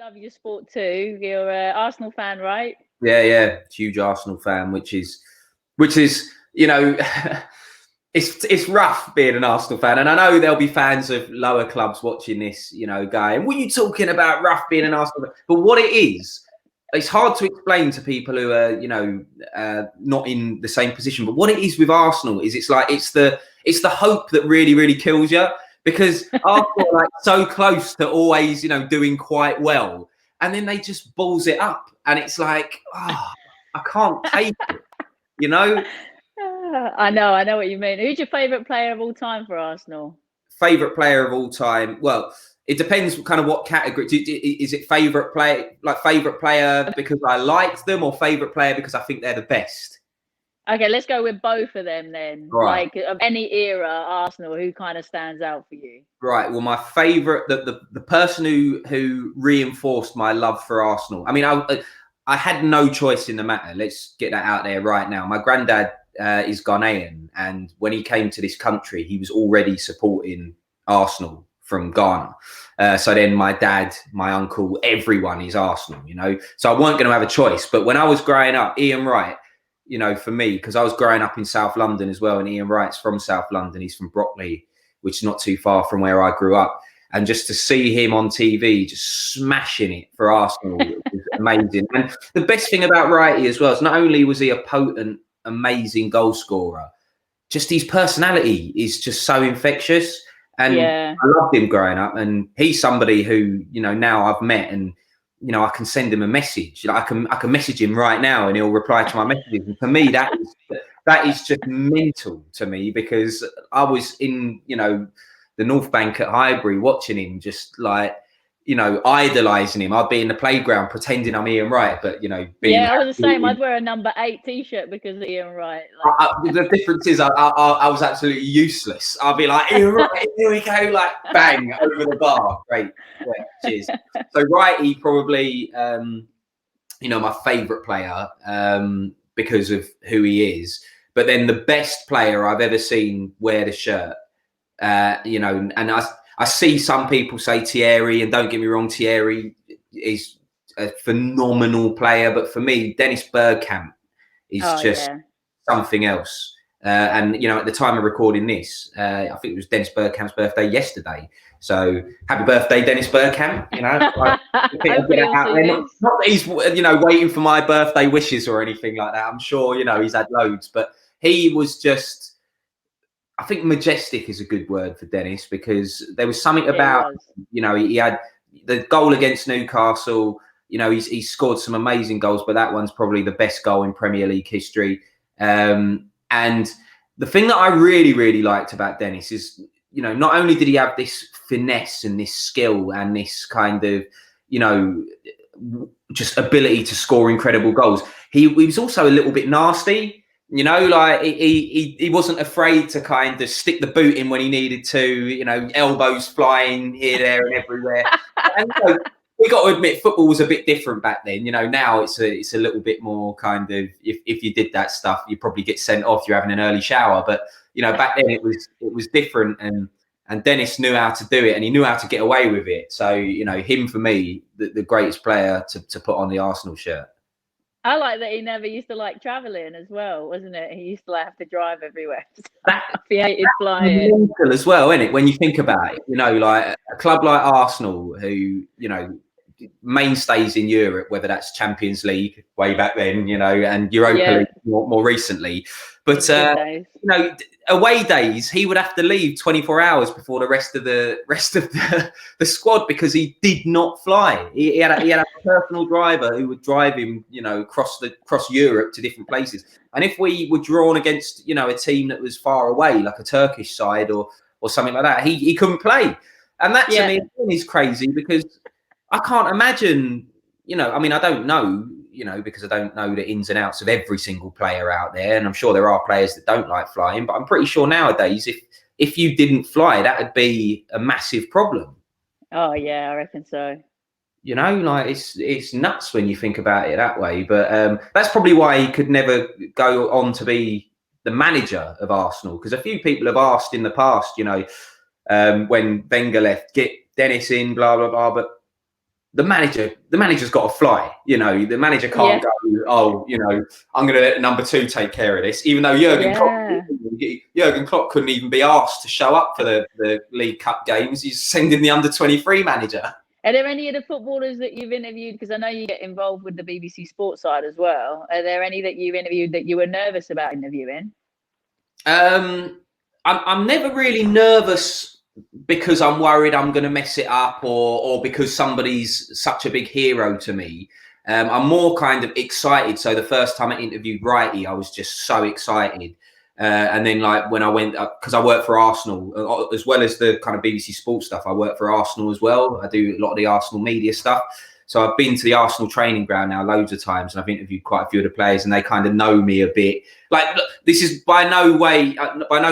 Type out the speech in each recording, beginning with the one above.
love your sport too. You're an Arsenal fan, right? Yeah, huge Arsenal fan, which is it's rough being an Arsenal fan, and I know there'll be fans of lower clubs watching this, going, "What are you talking about, rough being an Arsenal fan?" But what it is, it's hard to explain to people who are, not in the same position. But what it is with Arsenal is it's the hope that really, really kills you, because Arsenal are so close to always, doing quite well, and then they just balls it up, and it's like, I can't take it, I know what you mean. Who's your favourite player of all time for Arsenal? Favourite player of all time? Well, it depends kind of what category. Is it favourite player because I liked them, or favourite player because I think they're the best? Okay, let's go with both of them then. Right. Like of any era, Arsenal, who kind of stands out for you? Right. Well, my favourite, the person who reinforced my love for Arsenal. I mean, I had no choice in the matter. Let's get that out there right now. My granddad is Ghanaian, and when he came to this country, he was already supporting Arsenal from Ghana. So then my dad, my uncle, everyone is Arsenal, So I weren't going to have a choice. But when I was growing up, Ian Wright, for me, because I was growing up in South London as well, and Ian Wright's from South London. He's from Brockley, which is not too far from where I grew up. And just to see him on TV, just smashing it for Arsenal was amazing. And the best thing about Wrighty as well is not only was he a potent, amazing goal scorer, just his personality is just so infectious. And I loved him growing up. And he's somebody who, now I've met, and I can send him a message. I can message him right now, and he'll reply to my messages. And for me, that is just mental to me, because I was in, the North Bank at Highbury watching him, just idolising him. I'd be in the playground pretending I'm Ian Wright, but I was the same. I'd wear a number 8 T-shirt because of Ian Wright. The difference is I was absolutely useless. I'd be like, Ian Wright, here we go, bang, over the bar. Great, yeah, cheers. So Wrighty probably, my favourite player because of who he is. But then the best player I've ever seen wear the shirt, and I see some people say Thierry, and don't get me wrong, Thierry is a phenomenal player. But for me, Dennis Bergkamp is something else. And, at the time of recording this, I think it was Dennis Bergkamp's birthday yesterday. So happy birthday, Dennis Bergkamp. Not that he's, waiting for my birthday wishes or anything like that. I'm sure, he's had loads. But he was just, I think majestic is a good word for Dennis, because there was something about, he had the goal against Newcastle. He's scored some amazing goals, but that one's probably the best goal in Premier League history. And the thing that I really, really liked about Dennis is, not only did he have this finesse and this skill and this kind of, just ability to score incredible goals, he was also a little bit nasty. He wasn't afraid to kind of stick the boot in when he needed to, elbows flying here, there and everywhere. And we got to admit, football was a bit different back then. Now it's a little bit more kind of, if you did that stuff, you probably get sent off, you're having an early shower. But, back then it was different, and Dennis knew how to do it, and he knew how to get away with it. So, him for me, the greatest player to put on the Arsenal shirt. I like that he never used to like travelling as well, wasn't it? He used to have to drive everywhere. He hated flying. Mental as well, isn't it? When you think about it, like a club like Arsenal, who, mainstays in Europe, whether that's Champions League way back then, and Europa League more recently. But, away days, he would have to leave 24 hours before the rest of the squad, because he did not fly. He had a personal driver who would drive him, across Europe to different places. And if we were drawn against, a team that was far away, like a Turkish side or something like that, he couldn't play. And that to me is crazy, because I can't imagine, I don't know, because I don't know the ins and outs of every single player out there. And I'm sure there are players that don't like flying, but I'm pretty sure nowadays, if you didn't fly, that would be a massive problem. Oh yeah, I reckon so. It's nuts when you think about it that way. But that's probably why he could never go on to be the manager of Arsenal, because a few people have asked in the past, when Wenger left, get Dennis in, blah, blah, blah. But the manager's got to fly. You know, the manager can't go, oh, you know, I'm going to let number 2 take care of this. Even though Jurgen Klopp couldn't even be asked to show up for the League Cup games. He's sending the under-23 manager. Are there any of the footballers that you've interviewed? Because I know you get involved with the BBC Sports side as well. Are there any that you've interviewed that you were nervous about interviewing? I'm never really nervous because I'm worried I'm going to mess it up or because somebody's such a big hero to me. I'm more kind of excited. So the first time I interviewed Wrighty, I was just so excited. And then like when I went up, because I work for Arsenal, as well as the kind of BBC Sports stuff, I work for Arsenal as well. I do a lot of the Arsenal media stuff. So I've been to the Arsenal training ground now loads of times, and I've interviewed quite a few of the players, and they kind of know me a bit. Like, this is by no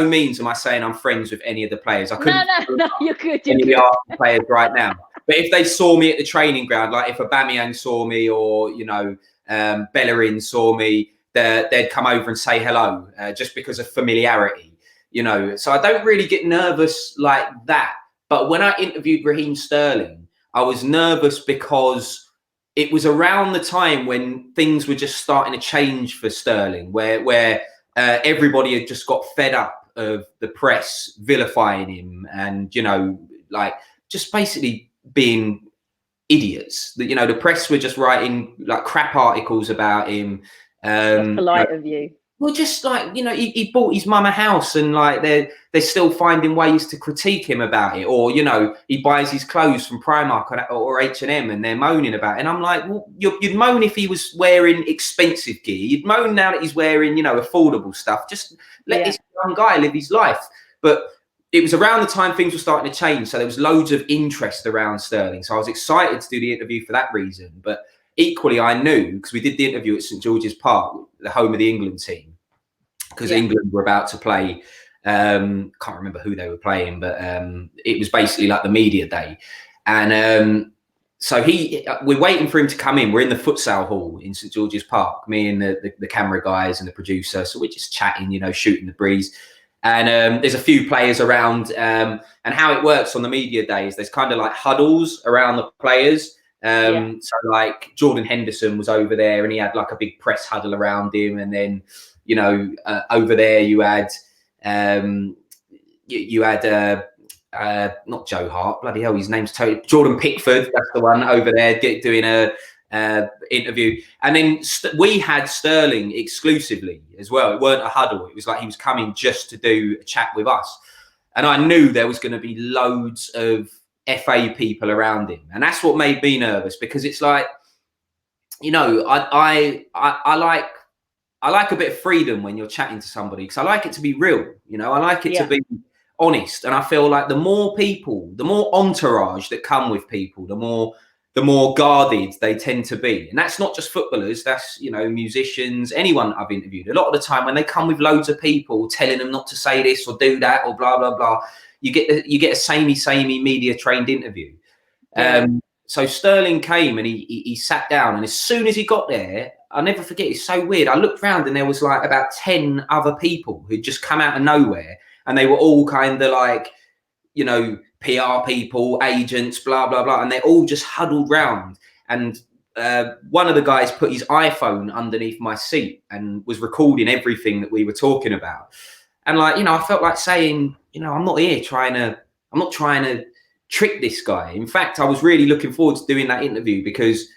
means am I saying I'm friends with any of the players. I couldn't. No, you're good. Any of the Arsenal players right now. But if they saw me at the training ground, like if Aubameyang saw me, or you know, Bellerin saw me, they'd come over and say hello, just because of familiarity, you know. So I don't really get nervous like that. But when I interviewed Raheem Sterling, I was nervous because it was around the time when things were just starting to change for Sterling, where everybody had just got fed up of the press vilifying him and, you know, like just basically being idiots. That, you know, the press were just writing like crap articles about him. That's polite of you. Well, just like, you know, he bought his mum a house, and like they're still finding ways to critique him about it. Or, you know, he buys his clothes from Primark or H&M, and they're moaning about it. And I'm like, well, you'd moan if he was wearing expensive gear. You'd moan now that he's wearing, you know, affordable stuff. Just let this young guy live his life. But it was around the time things were starting to change. So there was loads of interest around Sterling. So I was excited to do the interview for that reason. But equally, I knew, because we did the interview at St George's Park, the home of the England team, because England were about to play. Can't remember who they were playing, but it was basically like the media day. And so we're waiting for him to come in. We're in the futsal hall in St George's Park, me and the camera guys and the producer. So we're just chatting, you know, shooting the breeze. And there's a few players around. And how it works on the media day is there's kind of like huddles around the players. So like Jordan Henderson was over there, and he had like a big press huddle around him. And then, you know, over there you had not Joe Hart, bloody hell, his name's totally Jordan Pickford. That's the one over there doing a interview. And then we had Sterling exclusively as well. It weren't a huddle. It was like he was coming just to do a chat with us. And I knew there was going to be loads of FA people around him, and that's what made me nervous, because it's like, you know, I like a bit of freedom when you're chatting to somebody, because I like it to be real, you know. I like it to be honest, and I feel like the more people, the more entourage that come with people, the more guarded they tend to be. And that's not just footballers, that's, you know, musicians, anyone I've interviewed. A lot of the time when they come with loads of people telling them not to say this or do that or blah blah blah, you get a samey media trained interview. So Sterling came and he sat down, and as soon as he got there, I'll never forget, it's so weird, I looked around and there was like about 10 other people who'd just come out of nowhere, and they were all kind of like, you know, PR people, agents, blah blah blah, and they all just huddled round. And one of the guys put his iPhone underneath my seat and was recording everything that we were talking about. And like, you know, I felt like saying, you know, I'm not trying to trick this guy. In fact, I was really looking forward to doing that interview, because,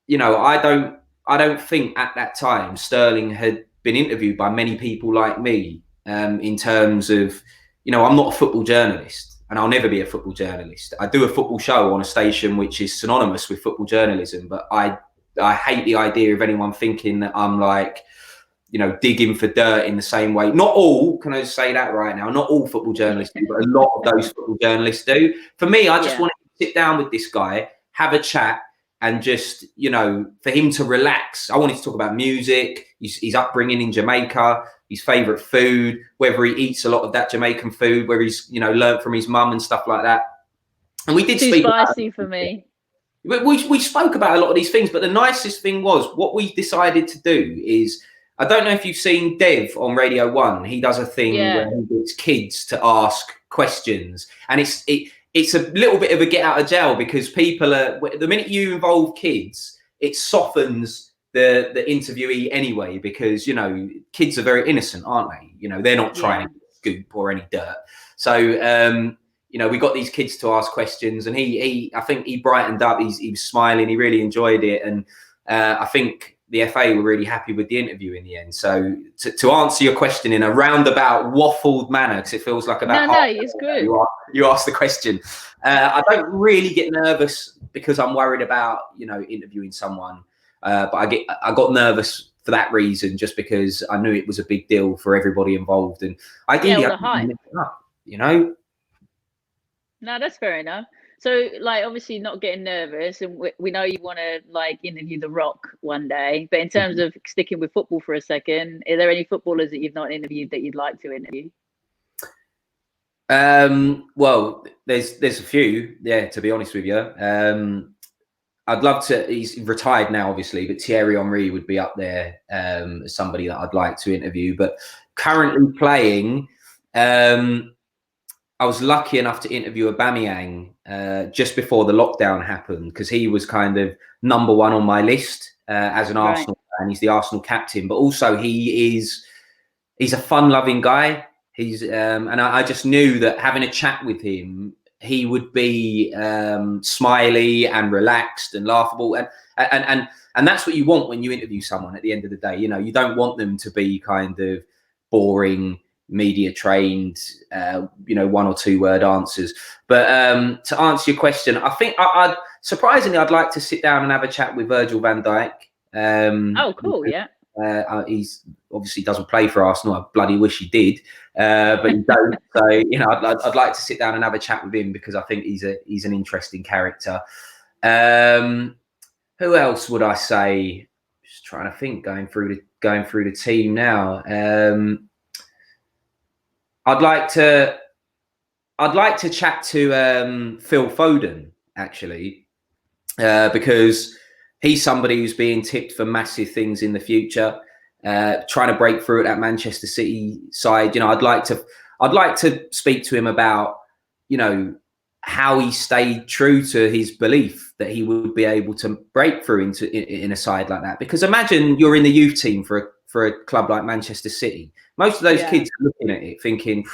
you know, I don't think at that time Sterling had been interviewed by many people like me, in terms of, you know, I'm not a football journalist, and I'll never be a football journalist. I do a football show on a station which is synonymous with football journalism, but I hate the idea of anyone thinking that I'm like, you know, digging for dirt in the same way. Not all, can I just say that right now? Not all football journalists do, but a lot of those football journalists do. For me, I just wanted to sit down with this guy, have a chat, and just, you know, for him to relax. I wanted to talk about music, his upbringing in Jamaica, his favourite food, whether he eats a lot of that Jamaican food, whether he's, you know, learnt from his mum and stuff like that. And we did speak about spicy for me. We spoke about a lot of these things, but the nicest thing was, what we decided to do is, I don't know if you've seen Dev on Radio 1. He does a thing where he gets kids to ask questions, and it's a little bit of a get out of jail, because people are, the minute you involve kids, it softens the interviewee anyway, because, you know, kids are very innocent, aren't they? You know, they're not trying to scoop or any dirt. So, you know, we got these kids to ask questions, and I think he brightened up. He was smiling. He really enjoyed it. And I think the FA were really happy with the interview in the end. So to answer your question in a roundabout, waffled manner, because it feels like about it's good. You asked the question. I don't really get nervous because I'm worried about, you know, interviewing someone. But I got nervous for that reason, just because I knew it was a big deal for everybody involved, and ideally, you know. No, that's fair enough. So, like, obviously not getting nervous, and we know you want to, like, interview The Rock one day. But in terms of sticking with football for a second, are there any footballers that you've not interviewed that you'd like to interview? Well, there's a few, to be honest with you. I'd love to. He's retired now, obviously, but Thierry Henry would be up there as somebody that I'd like to interview. But currently playing, I was lucky enough to interview Aubameyang just before the lockdown happened, because he was kind of number one on my list as an Arsenal fan. He's the Arsenal captain, but also he's a fun-loving guy. He's and I just knew that having a chat with him, he would be smiley and relaxed and laughable, and that's what you want when you interview someone. At the end of the day, you know, you don't want them to be kind of boring, media trained, you know, 1 or 2 word answers. But to answer your question, I think I'd surprisingly, I'd like to sit down and have a chat with Virgil van Dijk. Oh, cool, yeah. He's obviously doesn't play for Arsenal. I bloody wish he did, but he don't. So, you know, I'd like to sit down and have a chat with him, because I think he's an interesting character. Who else would I say? Just trying to think, going through the team now. I'd like to chat to Phil Foden, actually, because he's somebody who's being tipped for massive things in the future, trying to break through at that Manchester City side. You know, I'd like to speak to him about, you know, how he stayed true to his belief that he would be able to break through in a side like that. Because imagine you're in the youth team for a club like Manchester City. Most of those kids are looking at it thinking,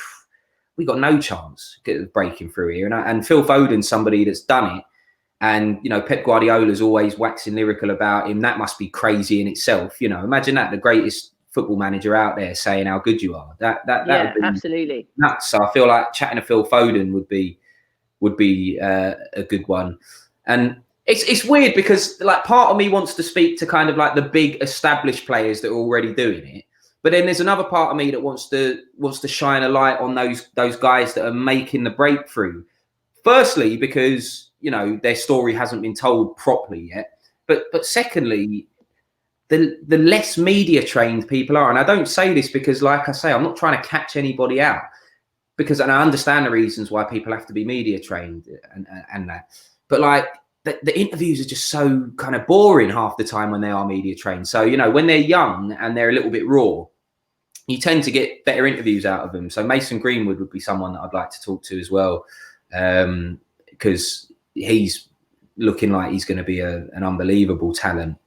we got no chance of breaking through here. And Phil Foden's somebody that's done it. And, you know, Pep Guardiola's always waxing lyrical about him. That must be crazy in itself. You know, imagine that, the greatest football manager out there saying how good you are. That would be absolutely nuts. So I feel like chatting to Phil Foden would be a good one. And it's weird, because like part of me wants to speak to kind of like the big established players that are already doing it. But then there's another part of me that wants to shine a light on those guys that are making the breakthrough. Firstly, because, you know, their story hasn't been told properly yet. But secondly, the less media trained people are. And I don't say this because, like I say, I'm not trying to catch anybody out, because, and I understand the reasons why people have to be media trained and that. But like the interviews are just so kind of boring half the time when they are media trained. So, you know, when they're young and they're a little bit raw, you tend to get better interviews out of them. So Mason Greenwood would be someone that I'd like to talk to as well, because he's looking like he's going to be an unbelievable talent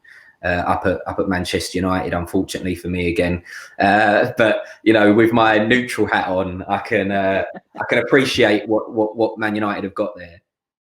up at Manchester United, unfortunately for me again. But, you know, with my neutral hat on, I can appreciate what Man United have got there.